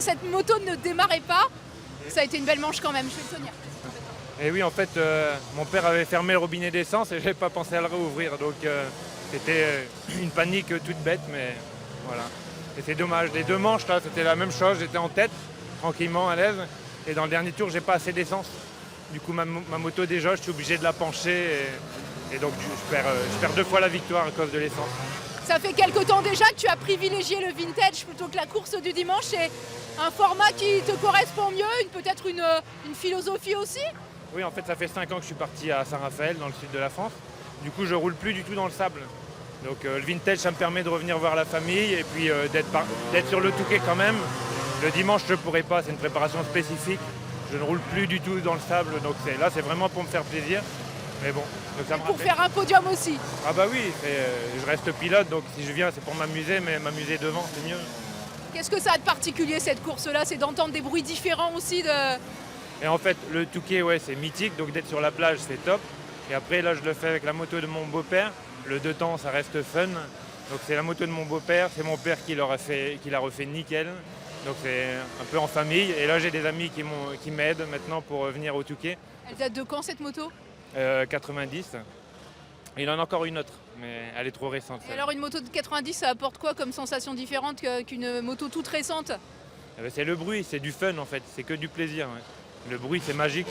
cette moto ne démarrait pas. Ça a été une belle manche quand même, je vais le tenir. Et oui, en fait, mon père avait fermé le robinet d'essence et je n'avais pas pensé à le rouvrir. Donc c'était une panique toute bête, mais voilà. Et c'est dommage. Les deux manches, là, c'était la même chose. J'étais en tête, tranquillement, à l'aise. Et dans le dernier tour, j'ai pas assez d'essence. Du coup, ma moto déjà, je suis obligé de la pencher. Et donc, je perds 2 fois la victoire à cause de l'essence. Ça fait quelque temps déjà que tu as privilégié le vintage plutôt que la course du dimanche. C'est un format qui te correspond mieux, peut-être une philosophie aussi? Oui, en fait, ça fait 5 ans que je suis parti à Saint-Raphaël, dans le sud de la France. Du coup, je roule plus du tout dans le sable. Donc le vintage, ça me permet de revenir voir la famille et puis d'être sur le Touquet quand même. Le dimanche, je ne pourrais pas, c'est une préparation spécifique. Je ne roule plus du tout dans le sable, donc là, c'est vraiment pour me faire plaisir. Mais bon, donc ça me Pour rappelle. faire un podium aussi. Ah bah oui, je reste pilote, donc si je viens, c'est pour m'amuser, mais m'amuser devant, c'est mieux. Qu'est-ce que ça a de particulier cette course-là? C'est d'entendre des bruits différents aussi de... Et en fait, le Touquet, ouais, c'est mythique, donc d'être sur la plage, c'est top. Et après, là, je le fais avec la moto de mon beau-père. Le 2 temps, ça reste fun. Donc c'est la moto de mon beau-père, c'est mon père qui l'a refait nickel. Donc c'est un peu en famille. Et là, j'ai des amis qui m'aident maintenant pour venir au Touquet. Elle date de quand cette moto? 90. Et il en a encore une autre, mais elle est trop récente. Et alors une moto de 90, ça apporte quoi comme sensation différente qu'une moto toute récente? C'est le bruit, c'est du fun en fait, c'est que du plaisir. Ouais. Le bruit, c'est magique.